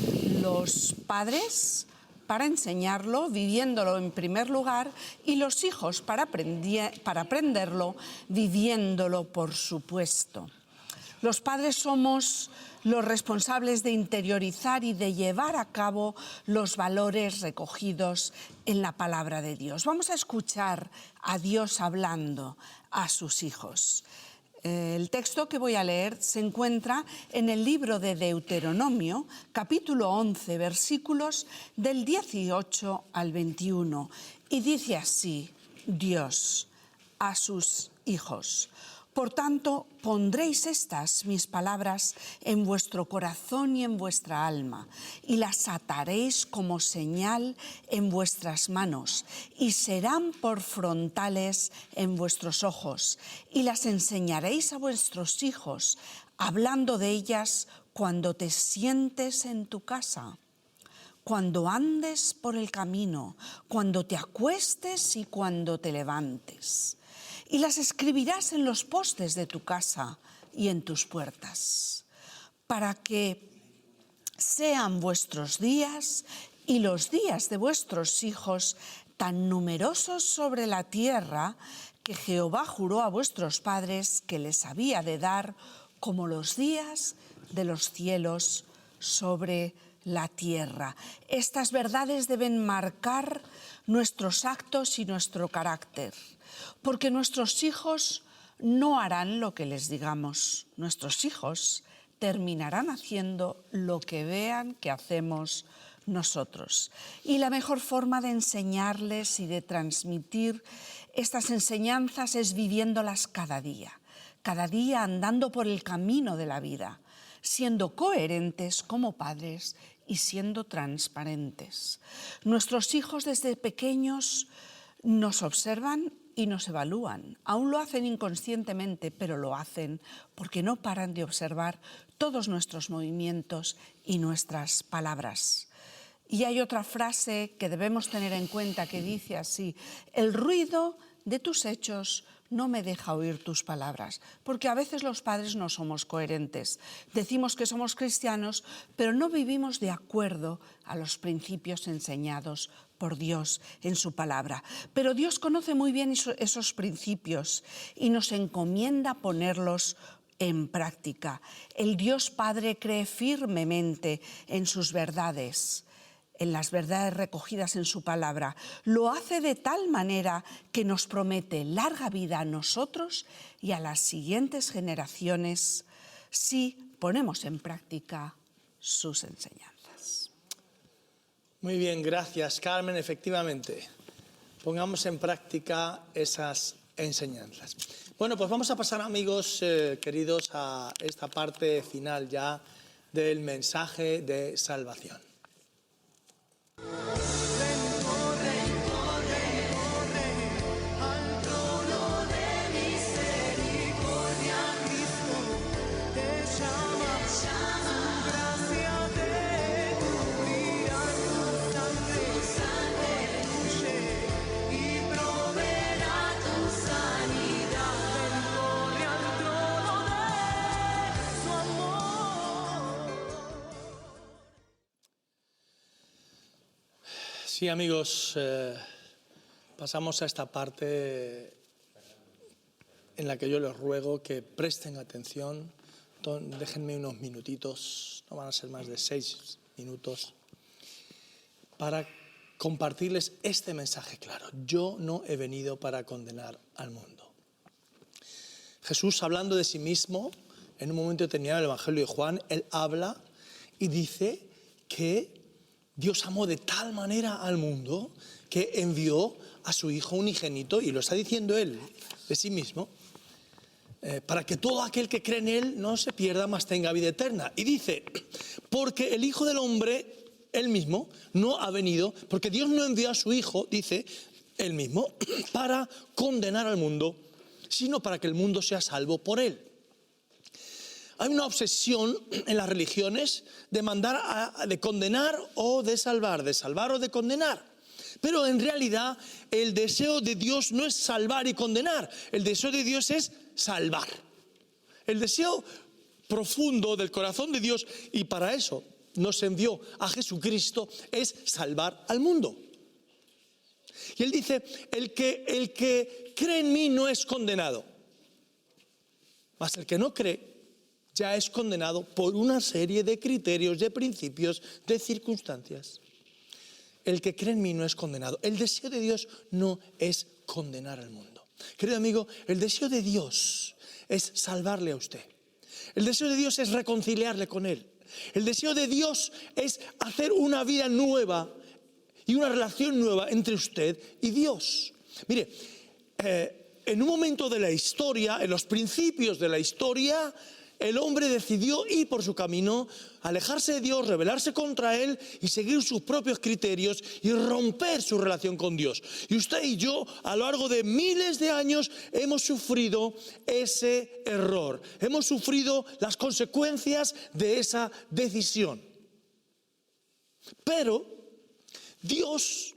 [SPEAKER 3] Los padres para enseñarlo, viviéndolo en primer lugar, y los hijos para aprenderlo, viviéndolo, por supuesto. Los padres somos los responsables de interiorizar y de llevar a cabo los valores recogidos en la palabra de Dios. Vamos a escuchar a Dios hablando a sus hijos. El texto que voy a leer se encuentra en el libro de Deuteronomio, capítulo 11, versículos del 18 al 21. Y dice así, Dios a sus hijos: por tanto, pondréis estas mis palabras en vuestro corazón y en vuestra alma, y las ataréis como señal en vuestras manos, y serán por frontales en vuestros ojos, y las enseñaréis a vuestros hijos, hablando de ellas cuando te sientes en tu casa, cuando andes por el camino, cuando te acuestes y cuando te levantes. Y las escribirás en los postes de tu casa y en tus puertas, para que sean vuestros días y los días de vuestros hijos tan numerosos sobre la tierra que Jehová juró a vuestros padres que les había de dar, como los días de los cielos sobre la tierra. Estas verdades deben marcar nuestros actos y nuestro carácter, porque nuestros hijos no harán lo que les digamos. Nuestros hijos terminarán haciendo lo que vean que hacemos nosotros. Y la mejor forma de enseñarles y de transmitir estas enseñanzas es viviéndolas cada día andando por el camino de la vida, siendo coherentes como padres y siendo transparentes. Nuestros hijos desde pequeños nos observan y nos evalúan. Aún lo hacen inconscientemente, pero lo hacen porque no paran de observar todos nuestros movimientos y nuestras palabras. Y hay otra frase que debemos tener en cuenta que dice así: el ruido de tus hechos no me deja oír tus palabras, porque a veces los padres no somos coherentes. Decimos que somos cristianos, pero no vivimos de acuerdo a los principios enseñados por Dios en su palabra. Pero Dios conoce muy bien esos principios y nos encomienda ponerlos en práctica. El Dios Padre cree firmemente en sus verdades. en las verdades recogidas en su palabra. Lo hace de tal manera que nos promete larga vida a nosotros y a las siguientes generaciones si ponemos en práctica sus enseñanzas.
[SPEAKER 2] Muy bien, gracias, Carmen. Efectivamente, pongamos en práctica esas enseñanzas. Bueno, pues vamos a pasar, amigos queridos, a esta parte final ya del mensaje de salvación. Sí, amigos, pasamos a esta parte en la que yo les ruego que presten atención. Déjenme unos minutitos, no van a ser más de 6 minutos, para compartirles este mensaje claro. Yo no he venido para condenar al mundo. Jesús, hablando de sí mismo, en un momento determinado del Evangelio de Juan, él habla y dice que Dios amó de tal manera al mundo que envió a su Hijo unigénito, y lo está diciendo Él de sí mismo, para que todo aquel que cree en Él no se pierda, mas tenga vida eterna. Y dice, porque el Hijo del Hombre, Él mismo, no ha venido, porque Dios no envió a su Hijo, dice Él mismo, para condenar al mundo, sino para que el mundo sea salvo por Él. Hay una obsesión en las religiones de condenar o de salvar o de condenar. Pero en realidad el deseo de Dios no es salvar y condenar. El deseo de Dios es salvar. El deseo profundo del corazón de Dios, y para eso nos envió a Jesucristo, es salvar al mundo. Y Él dice, el que cree en mí no es condenado, mas el que no cree ya es condenado por una serie de criterios, de principios, de circunstancias. El que cree en mí no es condenado. El deseo de Dios no es condenar al mundo. Querido amigo, el deseo de Dios es salvarle a usted. El deseo de Dios es reconciliarle con Él. El deseo de Dios es hacer una vida nueva y una relación nueva entre usted y Dios. Mire, en un momento de la historia, en los principios de la historia, el hombre decidió ir por su camino, alejarse de Dios, rebelarse contra Él y seguir sus propios criterios y romper su relación con Dios. Y usted y yo, a lo largo de miles de años, hemos sufrido ese error. Hemos sufrido las consecuencias de esa decisión. Pero Dios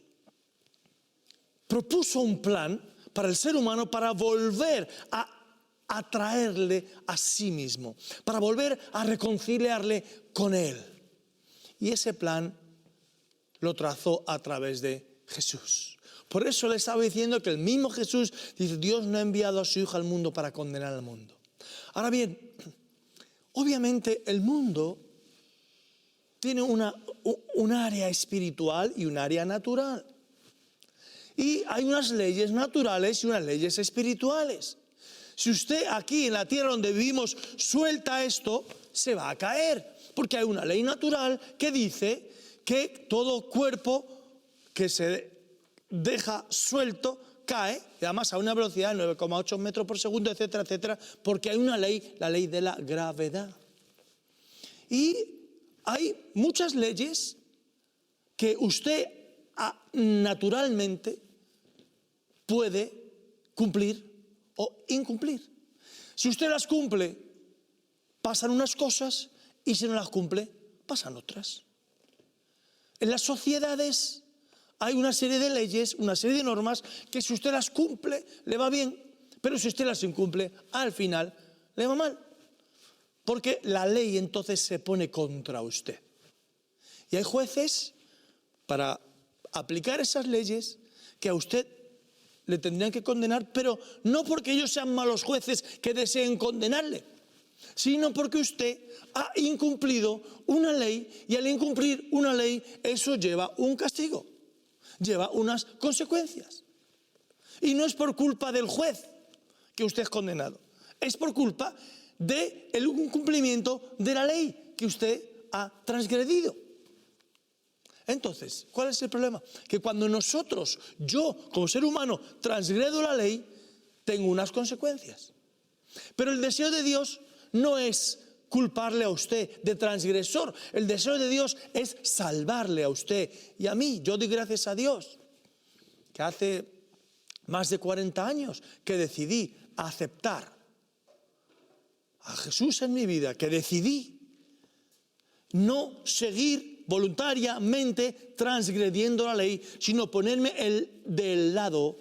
[SPEAKER 2] propuso un plan para el ser humano para volver a atraerle a sí mismo, para volver a reconciliarle con Él. Y ese plan lo trazó a través de Jesús. Por eso le estaba diciendo que el mismo Jesús dice, Dios no ha enviado a su Hijo al mundo para condenar al mundo. Ahora bien, obviamente el mundo tiene un área espiritual y un área natural. Y hay unas leyes naturales y unas leyes espirituales. Si usted aquí en la tierra donde vivimos suelta esto, se va a caer. Porque hay una ley natural que dice que todo cuerpo que se deja suelto cae, y además a una velocidad de 9,8 metros por segundo, etcétera, etcétera, porque hay una ley, la ley de la gravedad. Y hay muchas leyes que usted naturalmente puede cumplir o incumplir. Si usted las cumple, pasan unas cosas, y si no las cumple, pasan otras. En las sociedades hay una serie de leyes, una serie de normas, que si usted las cumple, le va bien, pero si usted las incumple, al final le va mal. Porque la ley entonces se pone contra usted. Y hay jueces para aplicar esas leyes que a usted le tendrían que condenar, pero no porque ellos sean malos jueces que deseen condenarle, sino porque usted ha incumplido una ley, y al incumplir una ley eso lleva un castigo, lleva unas consecuencias. Y no es por culpa del juez que usted es condenado, es por culpa del incumplimiento de la ley que usted ha transgredido. Entonces, ¿cuál es el problema? Que cuando yo como ser humano transgredo la ley, tengo unas consecuencias. Pero el deseo de Dios no es culparle a usted de transgresor. El deseo de Dios es salvarle a usted y a mí. Yo doy gracias a Dios que hace más de 40 años que decidí aceptar a Jesús en mi vida, que decidí no seguir voluntariamente transgrediendo la ley, sino ponerme del lado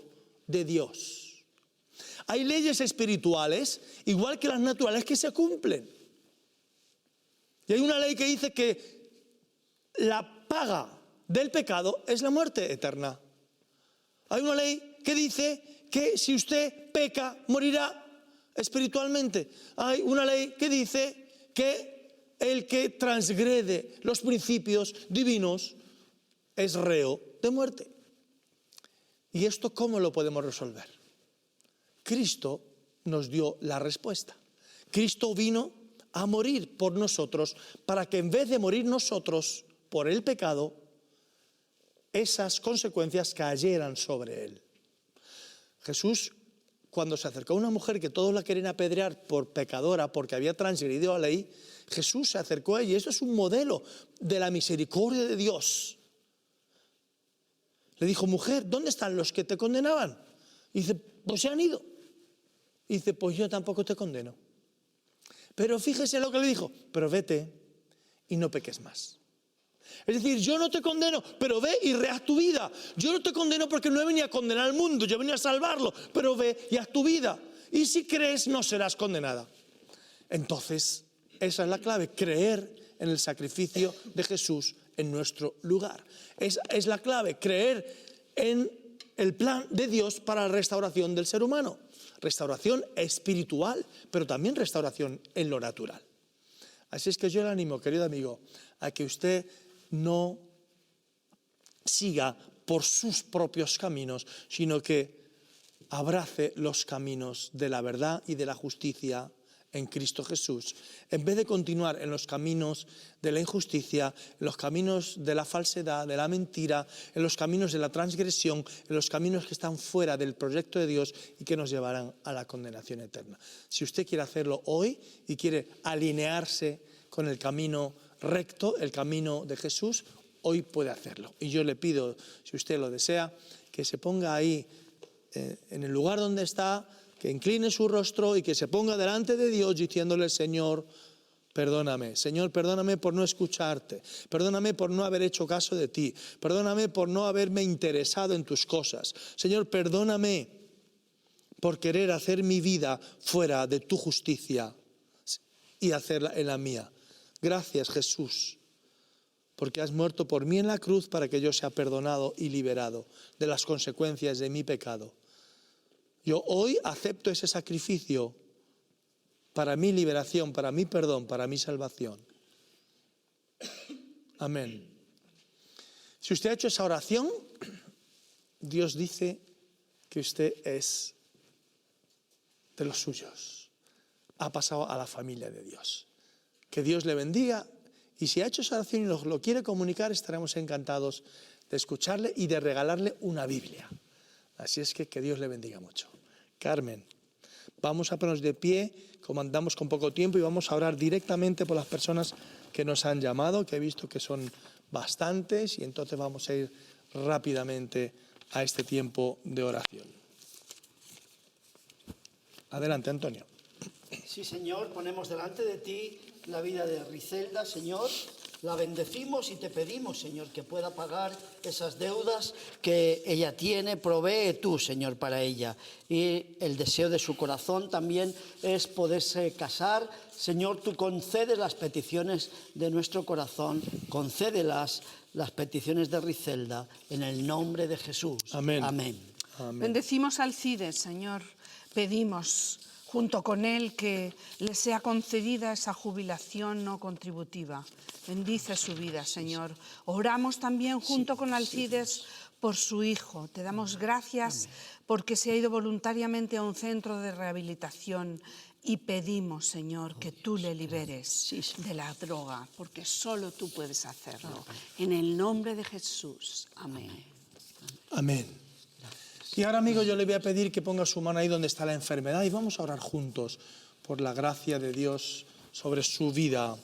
[SPEAKER 2] de Dios. Hay leyes espirituales, igual que las naturales, que se cumplen. Y hay una ley que dice que la paga del pecado es la muerte eterna. Hay una ley que dice que si usted peca, morirá espiritualmente. Hay una ley que dice que el que transgrede los principios divinos es reo de muerte. ¿Y esto cómo lo podemos resolver? Cristo nos dio la respuesta. Cristo vino a morir por nosotros para que en vez de morir nosotros por el pecado, esas consecuencias cayeran sobre él. Jesús, cuando se acercó a una mujer que todos la querían apedrear por pecadora, porque había transgredido la ley, Jesús se acercó a ella, y eso es un modelo de la misericordia de Dios. Le dijo: mujer, ¿dónde están los que te condenaban? Y dice: pues se han ido. Y dice: pues yo tampoco te condeno. Pero fíjese lo que le dijo: pero vete y no peques más. Es decir, yo no te condeno, pero ve y rehaz tu vida. Yo no te condeno porque no he venido a condenar al mundo, yo he venido a salvarlo, pero ve y haz tu vida. Y si crees, no serás condenada. Entonces, esa es la clave: creer en el sacrificio de Jesús en nuestro lugar. Es la clave: creer en el plan de Dios para la restauración del ser humano. Restauración espiritual, pero también restauración en lo natural. Así es que yo le animo, querido amigo, a que usted no siga por sus propios caminos, sino que abrace los caminos de la verdad y de la justicia en Cristo Jesús, en vez de continuar en los caminos de la injusticia, en los caminos de la falsedad, de la mentira, en los caminos de la transgresión, en los caminos que están fuera del proyecto de Dios y que nos llevarán a la condenación eterna. Si usted quiere hacerlo hoy y quiere alinearse con el camino recto, el camino de Jesús, hoy puede hacerlo. Y yo le pido, si usted lo desea, que se ponga ahí en el lugar donde está, que incline su rostro y que se ponga delante de Dios diciéndole: Señor, perdóname. Señor, perdóname por no escucharte. Perdóname por no haber hecho caso de ti. Perdóname por no haberme interesado en tus cosas. Señor, perdóname por querer hacer mi vida fuera de tu justicia y hacerla en la mía. Gracias, Jesús, porque has muerto por mí en la cruz para que yo sea perdonado y liberado de las consecuencias de mi pecado. Yo hoy acepto ese sacrificio para mi liberación, para mi perdón, para mi salvación. Amén. Si usted ha hecho esa oración, Dios dice que usted es de los suyos. Ha pasado a la familia de Dios. Que Dios le bendiga, y si ha hecho esa oración y lo quiere comunicar, estaremos encantados de escucharle y de regalarle una Biblia. Así es que Dios le bendiga mucho. Carmen, vamos a ponernos de pie, como andamos con poco tiempo, y vamos a orar directamente por las personas que nos han llamado, que he visto que son bastantes, y entonces vamos a ir rápidamente a este tiempo de oración. Adelante, Antonio.
[SPEAKER 4] Sí, Señor, ponemos delante de ti la vida de Rizelda, Señor. La bendecimos y te pedimos, Señor, que pueda pagar esas deudas que ella tiene. Provee tú, Señor, para ella. Y el deseo de su corazón también es poderse casar. Señor, tú concedes las peticiones de nuestro corazón. Concédelas, las peticiones de Rizelda, en el nombre de Jesús.
[SPEAKER 2] Amén.
[SPEAKER 4] Amén.
[SPEAKER 2] Amén.
[SPEAKER 3] Bendecimos al CIDE, Señor. Pedimos junto con él que le sea concedida esa jubilación no contributiva. Bendice su vida, Señor. Oramos también junto con Alcides por su hijo. Te damos gracias porque se ha ido voluntariamente a un centro de rehabilitación y pedimos, Señor, que tú le liberes de la droga, porque solo tú puedes hacerlo. En el nombre de Jesús. Amén.
[SPEAKER 2] Amén. Y ahora, amigo, yo le voy a pedir que ponga su mano ahí donde está la enfermedad y vamos a orar juntos por la gracia de Dios sobre su vida.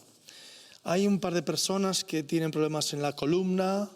[SPEAKER 2] Hay un par de personas que tienen problemas en la columna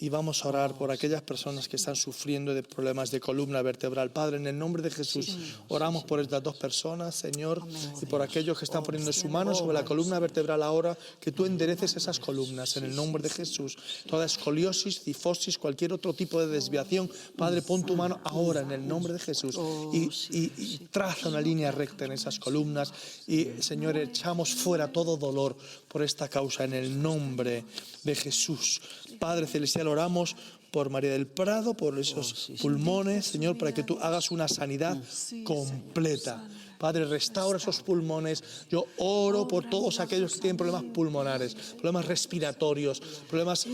[SPEAKER 2] y vamos a orar por aquellas personas que están sufriendo de problemas de columna vertebral. Padre, en el nombre de Jesús, oramos por estas dos personas, Señor, y por aquellos que están poniendo su mano sobre la columna vertebral ahora, que tú endereces esas columnas en el nombre de Jesús. Toda escoliosis, cifosis, cualquier otro tipo de desviación, Padre, pon tu mano ahora en el nombre de Jesús y traza una línea recta en esas columnas y, Señor, echamos fuera todo dolor por esta causa en el nombre de Jesús. Padre Celestial, oramos por María del Prado, por esos pulmones, Señor, para que tú hagas una sanidad completa. Padre, restaura esos pulmones. Yo oro por todos aquellos que tienen problemas pulmonares, problemas respiratorios, problemas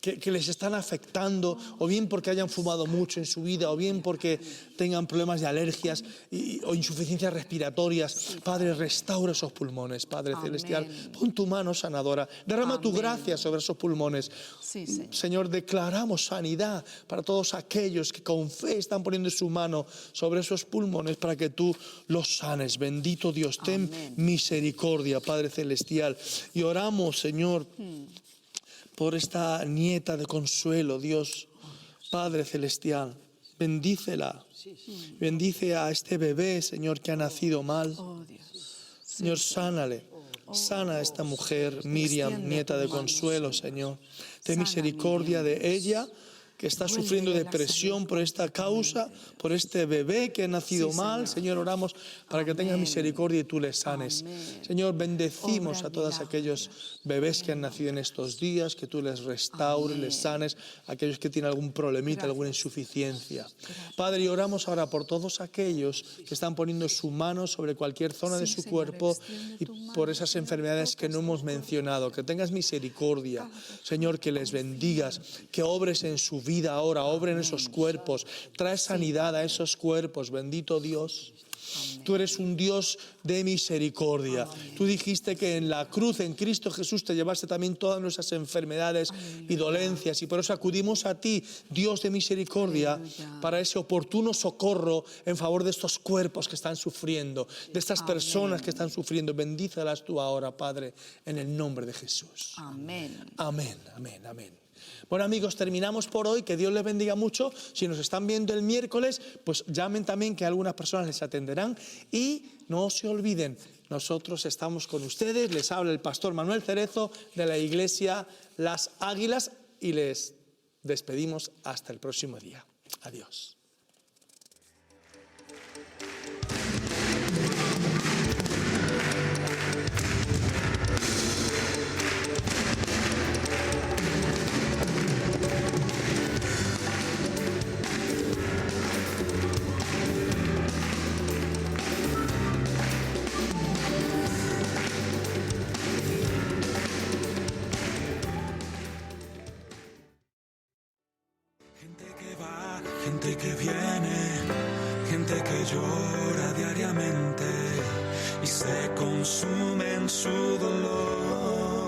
[SPEAKER 2] que les están afectando, o bien porque hayan fumado mucho en su vida, o bien porque tengan problemas de alergias o insuficiencias respiratorias. Padre, restaura esos pulmones, Padre Celestial. Pon tu mano sanadora, derrama tu gracia sobre esos pulmones. Señor, declaramos sanidad para todos aquellos que con fe están poniendo su mano sobre esos pulmones para que tú los sanes. Bendito Dios, ten misericordia, Padre Celestial. Y oramos, Señor, por esta nieta de Consuelo, Dios, Padre Celestial, bendícela. Bendice a este bebé, Señor, que ha nacido mal. Señor, sánale. Sana a esta mujer, Miriam, nieta de Consuelo, Señor. Ten misericordia de ella, que está sufriendo depresión por esta causa, por este bebé que ha nacido mal. Señor, oramos para que tengas misericordia y tú les sanes. Señor, bendecimos a todos aquellos bebés que han nacido en estos días, que tú les restaures, les sanes, aquellos que tienen algún problemita, alguna insuficiencia. Padre, y oramos ahora por todos aquellos que están poniendo su mano sobre cualquier zona de su cuerpo y por esas enfermedades que no hemos mencionado. Que tengas misericordia, Señor, que les bendigas, que obres en su vida ahora, obra en esos cuerpos, trae sanidad a esos cuerpos, bendito Dios. Tú eres un Dios de misericordia. Tú dijiste que en la cruz, en Cristo Jesús, te llevaste también todas nuestras enfermedades y dolencias, y por eso acudimos a ti, Dios de misericordia, para ese oportuno socorro en favor de estos cuerpos que están sufriendo, de estas personas que están sufriendo. Bendícelas tú ahora, Padre, en el nombre de Jesús.
[SPEAKER 3] Amén.
[SPEAKER 2] Amén, amén, amén. Bueno, amigos, terminamos por hoy. Que Dios les bendiga mucho. Si nos están viendo el miércoles, pues llamen también, que algunas personas les atenderán. Y no se olviden, nosotros estamos con ustedes. Les habla el pastor Manuel Cerezo de la iglesia Las Águilas y les despedimos hasta el próximo día. Adiós.
[SPEAKER 1] Gente que viene, gente que llora diariamente y se consume en su dolor.